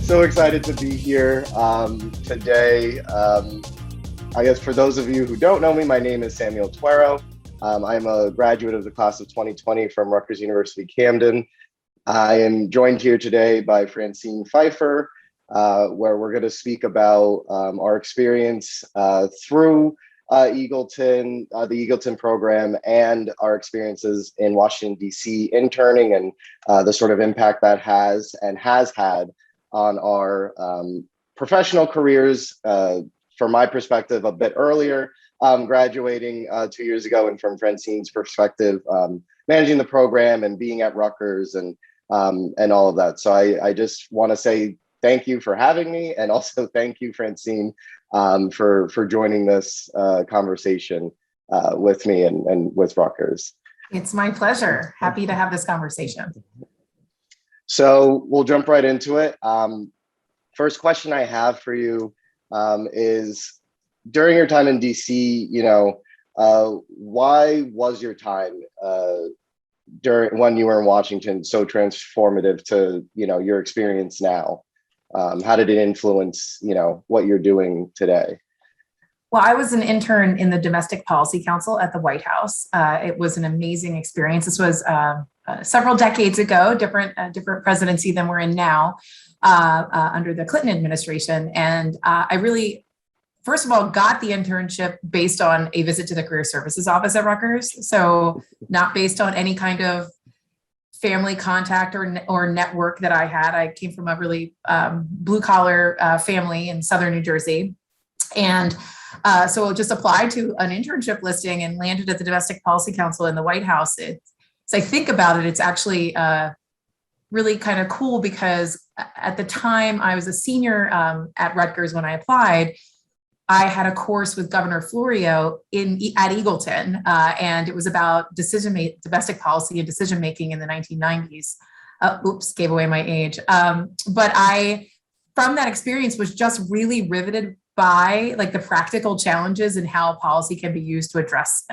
So excited to be here today. I guess for those of you who don't know me, my name is Samuel Tuero. I'm a graduate of the class of 2020 from Rutgers University, Camden. I am joined here today by Francine Pfeiffer, where we're going to speak about our experience through Eagleton, the Eagleton program, and our experiences in Washington, D.C. interning and the sort of impact that has and has had on our professional careers. From my perspective, a bit earlier, graduating 2 years ago, and from Francine's perspective, managing the program and being at Rutgers and all of that. So I just want to say thank you for having me, and also thank you, Francine, for joining this conversation with me and with Rutgers. It's my pleasure. Happy to have this conversation. So we'll jump right into it. First question I have for you is, during your time in DC, why was your time when you were in Washington so transformative to your experience now? How did it influence what you're doing today? Well, I was an intern in the Domestic Policy Council at the White House. It was an amazing experience. This was several decades ago, different presidency than we're in now, under the Clinton administration. And I really, first of all, got the internship based on a visit to the Career Services Office at Rutgers. So not based on any kind of family contact or network that I had. I came from a really blue collar family in Southern New Jersey. And so I just applied to an internship listing and landed at the Domestic Policy Council in the White House. So I think about it, it's actually really kind of cool because at the time I was a senior at Rutgers when I applied. I had a course with Governor Florio at Eagleton, and it was about domestic policy and decision making in the 1990s. Oops, gave away my age. But I, from that experience, was just really riveted by like the practical challenges and how policy can be used to address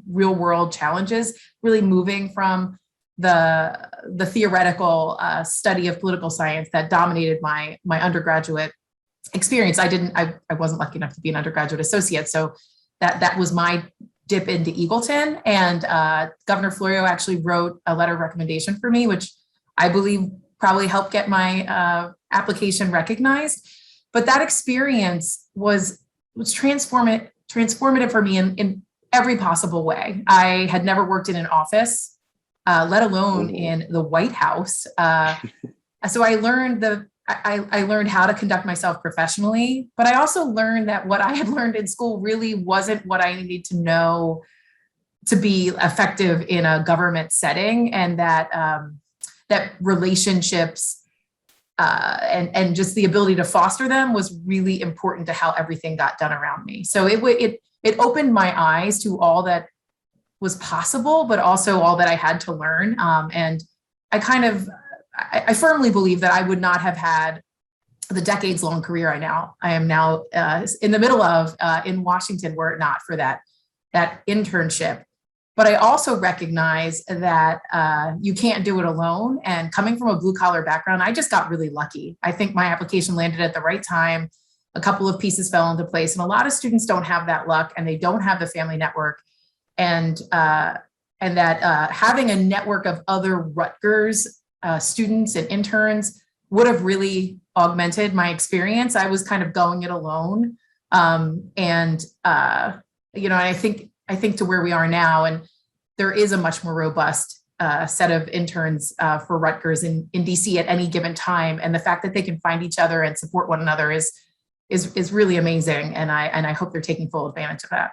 real world challenges, really moving from the theoretical study of political science that dominated my undergraduate experience. I wasn't lucky enough to be an undergraduate associate. So that was my dip into Eagleton. And Governor Florio actually wrote a letter of recommendation for me, which I believe probably helped get my application recognized. But that experience was transformative for me in every possible way. I had never worked in an office, let alone in the White House. So I learned I learned how to conduct myself professionally, but I also learned that what I had learned in school really wasn't what I needed to know to be effective in a government setting, and that relationships and just the ability to foster them was really important to how everything got done around me. So it opened my eyes to all that was possible, but also all that I had to learn. And I firmly believe that I would not have had the decades-long career I am now in the middle of in Washington were it not for that internship. But I also recognize that you can't do it alone. And coming from a blue-collar background, I just got really lucky. I think my application landed at the right time. A couple of pieces fell into place. And a lot of students don't have that luck, and they don't have the family network. And that having a network of other Rutgers students and interns would have really augmented my experience. I was kind of going it alone. I think to where we are now, and there is a much more robust set of interns for Rutgers in DC at any given time. And the fact that they can find each other and support one another is really amazing. And I hope they're taking full advantage of that.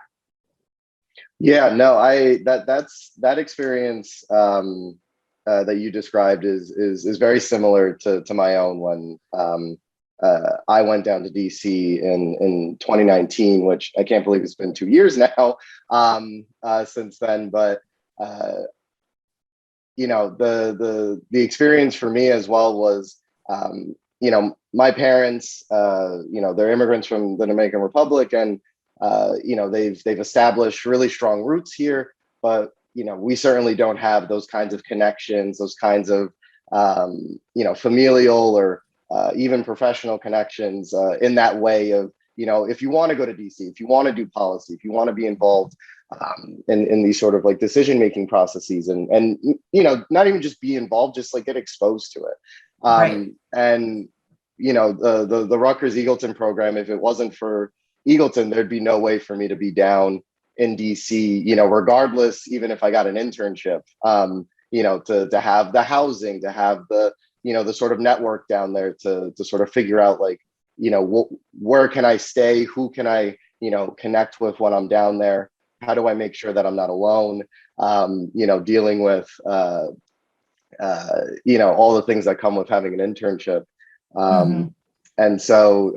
Yeah, no, that experience that you described is very similar to my own when I went down to DC in 2019, which I can't believe it's been 2 years now since then. But the experience for me as well was my parents, they're immigrants from the Dominican Republic, and they've established really strong roots here, but we certainly don't have those kinds of connections, those kinds of familial or even professional connections in that way of, if you want to go to DC, if you want to do policy, if you want to be involved in these sort of like decision-making processes and not even just be involved, just like get exposed to it. Right. And, the Rutgers-Eagleton program, if it wasn't for Eagleton, there'd be no way for me to be down in DC, regardless, even if I got an internship, to have the housing, to have the sort of network down there to sort of figure out like, where can I stay? Who can I, connect with when I'm down there? How do I make sure that I'm not alone? Dealing with, all the things that come with having an internship. And so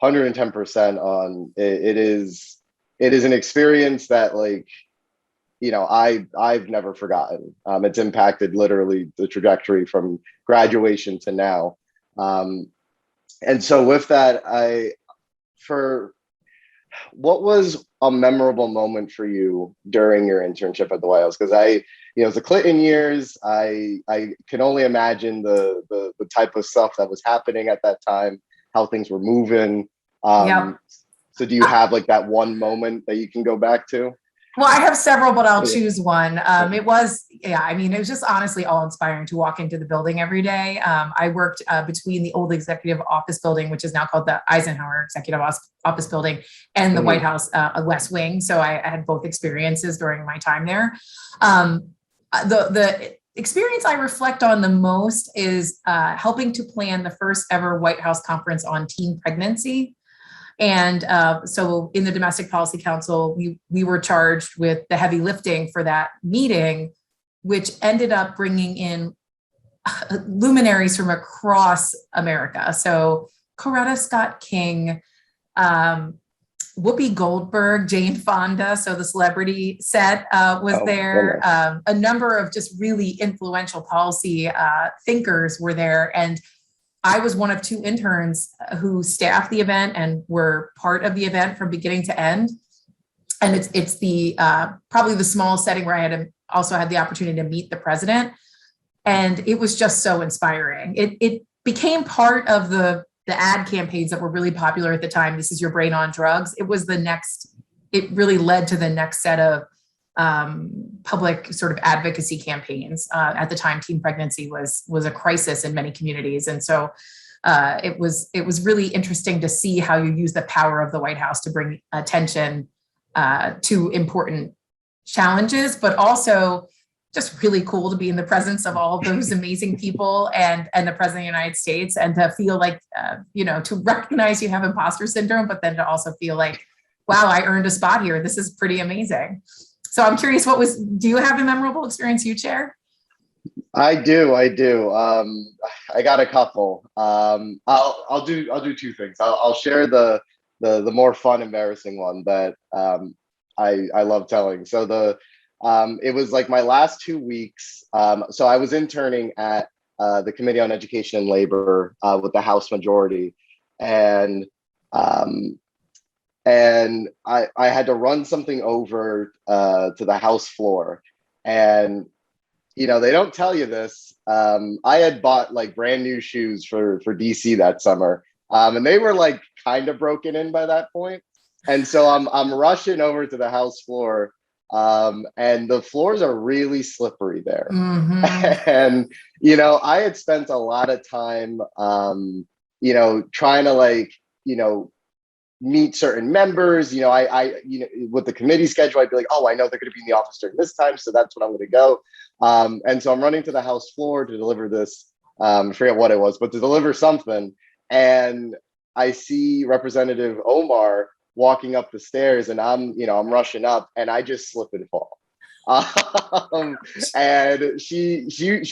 110% on it is an experience that like, I've never forgotten. It's impacted literally the trajectory from graduation to now. And so with that, what was a memorable moment for you during your internship at the White House? Because it's the Clinton years. I can only imagine the type of stuff that was happening at that time, how things were moving. So do you have like that one moment that you can go back to? Well, I have several, but I'll choose one. It was just honestly all inspiring to walk into the building every day. I worked between the old executive office building, which is now called the Eisenhower Executive Office Building, and the White House West Wing. So I had both experiences during my time there. The experience I reflect on the most is helping to plan the first ever White House conference on teen pregnancy. And so in the Domestic Policy Council, we were charged with the heavy lifting for that meeting, which ended up bringing in luminaries from across America. So Coretta Scott King, Whoopi Goldberg, Jane Fonda, so the celebrity set was there. A number of just really influential policy thinkers were there. And I was one of two interns who staffed the event and were part of the event from beginning to end. And it's the probably the small setting where I also had the opportunity to meet the president. And it was just so inspiring. It became part of the ad campaigns that were really popular at the time. This is your brain on drugs. It really led to the next set of public sort of advocacy campaigns. At the time, teen pregnancy was a crisis in many communities. And so it was really interesting to see how you use the power of the White House to bring attention to important challenges, but also just really cool to be in the presence of all of those amazing people and the President of the United States, and to feel like, to recognize you have imposter syndrome, but then to also feel like, wow, I earned a spot here. This is pretty amazing. So I'm curious, do you have a memorable experience you'd share? I do. I got a couple. I'll do two things. I'll share the more fun, embarrassing one that I love telling. So it was like my last 2 weeks. So I was interning at the Committee on Education and Labor with the House majority, and I had to run something over to the House floor. And, they don't tell you this. I had bought like brand new shoes for DC that summer. And they were like kind of broken in by that point. And so I'm rushing over to the House floor. And the floors are really slippery there. And, I had spent a lot of time, trying to like, meet certain members. I with the committee schedule, I'd be like, oh, I know they're going to be in the office during this time, so that's when I'm going to go. And so I'm running to the House floor to deliver this. I forget what it was, but to deliver something. And I see Representative Omar walking up the stairs, and I'm rushing up, and I just slip and fall. And she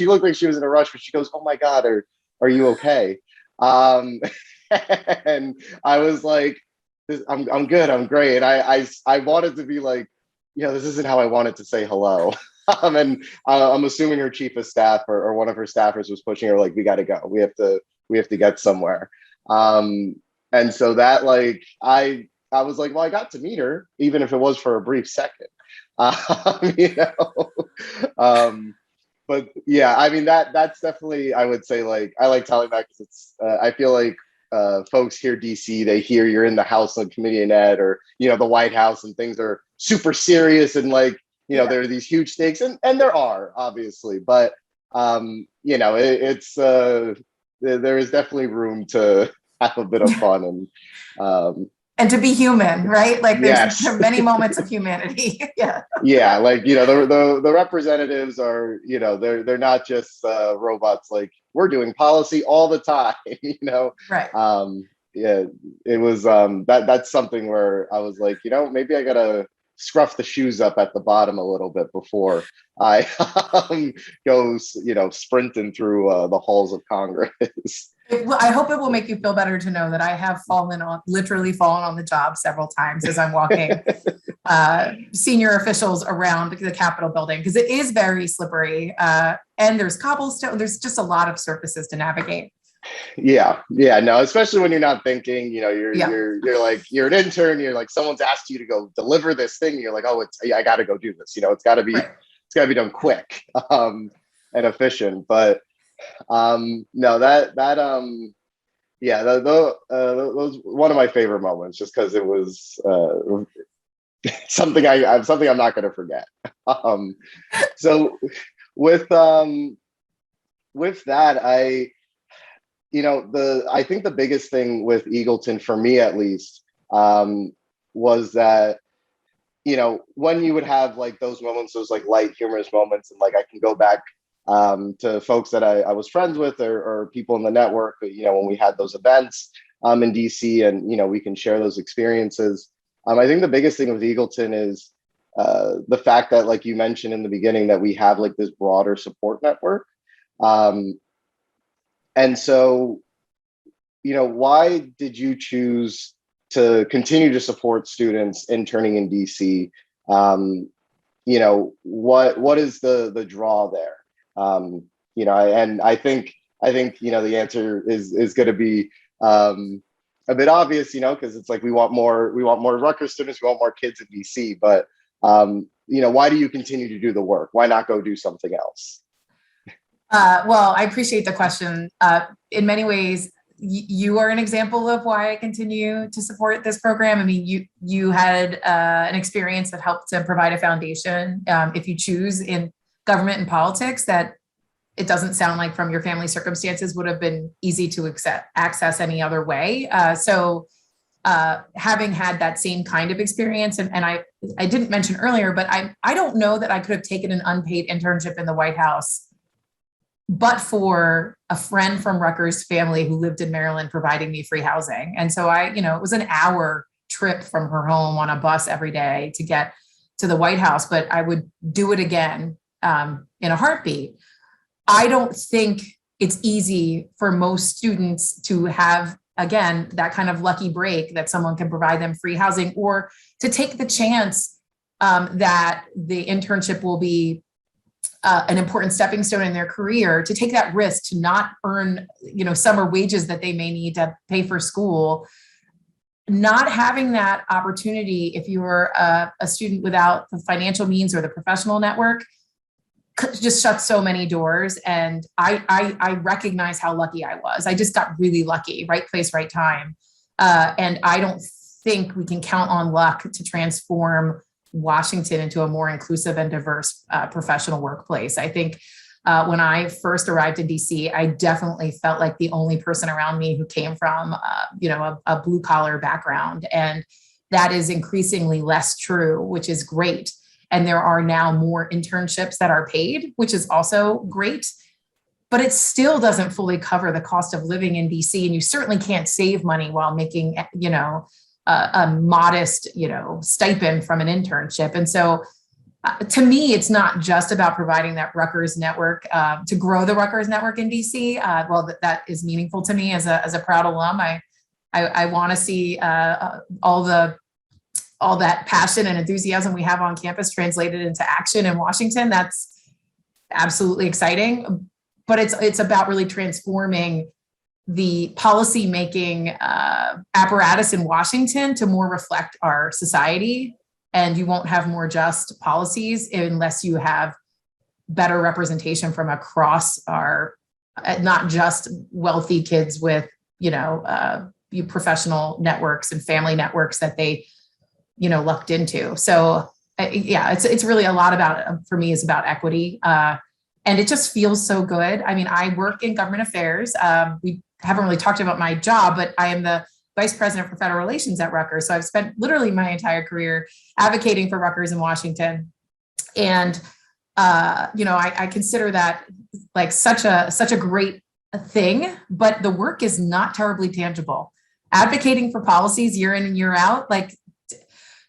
looked like she was in a rush, but she goes, "Oh my God, are you okay?" And I was like, I'm good. I'm great. And I wanted to be like, this isn't how I wanted to say hello. And I'm assuming her chief of staff or one of her staffers was pushing her like, we got to go. We have to get somewhere. And so that like, I was like, well, I got to meet her, even if it was for a brief second. but yeah, I mean that's definitely, I would say, like, I like telling that because it's I feel like folks hear DC, they hear you're in the House of Committee on Ed, or the White House, and things are super serious, and like there are these huge stakes, and there are, obviously, but it's there is definitely room to have a bit of fun, and to be human, right? Like there yes. are many moments of humanity. Yeah. Yeah, like the representatives are, they're not just robots. Like, we're doing policy all the time. Right. Yeah, it was that's something where I was like, maybe I gotta scruff the shoes up at the bottom a little bit before I go sprinting through the halls of Congress. I hope it will make you feel better to know that I have literally fallen on the job several times as I'm walking senior officials around the Capitol building, because it is very slippery, and there's cobblestone. There's just a lot of surfaces to navigate. Yeah, no, especially when you're not thinking. You're like, you're an intern. You're like, someone's asked you to go deliver this thing. You're like, oh, I got to go do this. It's got to be, right. It's got to be done quick and efficient. But no, that was one of my favorite moments, just because it was something I'm not going to forget. So with that, I think the biggest thing with Eagleton, for me at least, was that when you would have like those moments, those like light humorous moments, and like I can go back to folks that I was friends with, or people in the network, when we had those events in DC, and we can share those experiences. I think the biggest thing with Eagleton is the fact that, like you mentioned in the beginning, that we have like this broader support network. And so, why did you choose to continue to support students interning in DC? What is the draw there? And I think the answer is going to be a bit obvious, because it's like we want more Rutgers students, we want more kids in DC, but why do you continue to do the work? Why not go do something else? Well, I appreciate the question. In many ways, you are an example of why I continue to support this program. I mean, you had an experience that helped to provide a foundation. If you choose in government and politics, that it doesn't sound like from your family circumstances would have been easy to access any other way. So having had that same kind of experience, and I didn't mention earlier, but I don't know that I could have taken an unpaid internship in the White House but for a friend from Rutgers family who lived in Maryland providing me free housing. And so it was an hour trip from her home on a bus every day to get to the White House, but I would do it again in a heartbeat. I don't think it's easy for most students to have, again, that kind of lucky break that someone can provide them free housing, or to take the chance that the internship will be an important stepping stone in their career, to take that risk to not earn, summer wages that they may need to pay for school. Not having that opportunity, if you're a student without the financial means or the professional network, just shuts so many doors. And I recognize how lucky I was. I just got really lucky, right place, right time. And I don't think we can count on luck to transform Washington into a more inclusive and diverse professional workplace. I think when I first arrived in DC, I definitely felt like the only person around me who came from, a blue collar background. And that is increasingly less true, which is great. And there are now more internships that are paid, which is also great. But it still doesn't fully cover the cost of living in DC. And you certainly can't save money while making, a modest, stipend from an internship. And so to me, it's not just about providing that Rutgers network to grow the Rutgers network in DC. That is meaningful to me as a proud alum. I want to see all that passion and enthusiasm we have on campus translated into action in Washington. That's absolutely exciting. But it's about really transforming the policy-making apparatus in Washington to more reflect our society. And you won't have more just policies unless you have better representation from across our, not just wealthy kids with, professional networks and family networks that they, lucked into. So it's really a lot about, for me, is about equity. And it just feels so good. I mean, I work in government affairs. We haven't really talked about my job, but I am the vice president for federal relations at Rutgers. So I've spent literally my entire career advocating for Rutgers in Washington. And, I consider that like such a great thing, but the work is not terribly tangible. Advocating for policies year in and year out, like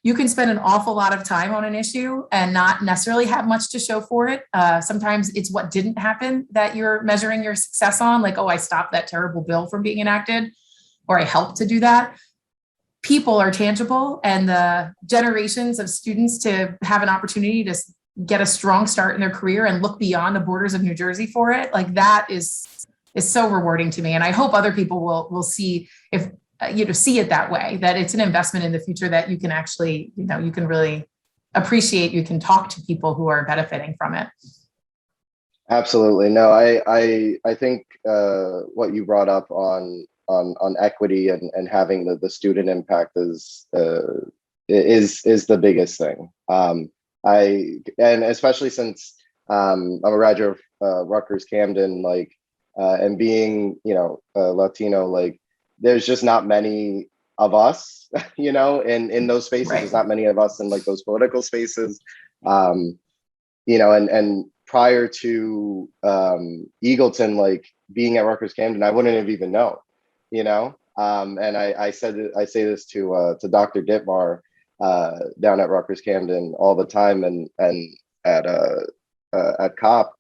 you can spend an awful lot of time on an issue and not necessarily have much to show for it. Sometimes it's what didn't happen that you're measuring your success on, like, oh, I stopped that terrible bill from being enacted, or I helped to do that. People are tangible, and the generations of students to have an opportunity to get a strong start in their career and look beyond the borders of New Jersey for it, like that is so rewarding to me. And I hope other people will see see it that way, that it's an investment in the future that you can actually, you can really appreciate, you can talk to people who are benefiting from it. Absolutely. No, I think what you brought up on equity and having the student impact is the biggest thing. And especially since I'm a graduate of Rutgers Camden, like, and being, Latino, like, there's just not many of us, in those spaces. Right. There's not many of us in like those political spaces, and prior to Eagleton, like being at Rutgers Camden, I wouldn't have even known, and I say this to Dr. Dittmar down at Rutgers Camden all the time, and at COP,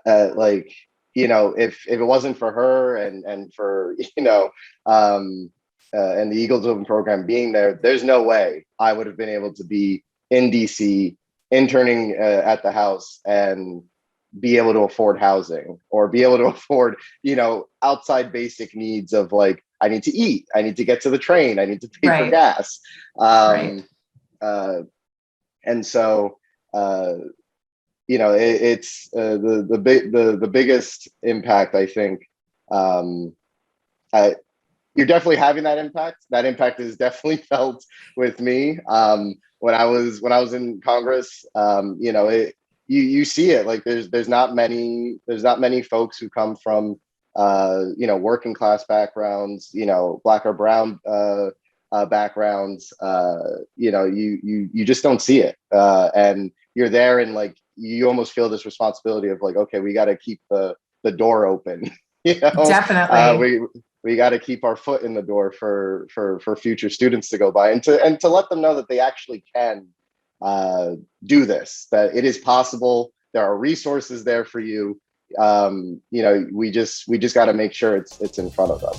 like, if it wasn't for her and for, and the Eagleton program being there, there's no way I would have been able to be in DC interning at the house and be able to afford housing or be able to afford, outside basic needs of like, I need to eat, I need to get to the train, I need to pay for gas. And so, it's the biggest impact, I think. You're definitely having that impact. That impact is definitely felt with me. When I was in Congress, you see it. Like there's not many folks who come from working class backgrounds, Black or brown backgrounds. You just don't see it, and you're there, and like you almost feel this responsibility of like, okay, we got to keep the door open. Definitely. We got to keep our foot in the door for future students to go by, and to let them know that they actually can do this, that it is possible. There are resources there for you. We just got to make sure it's in front of them.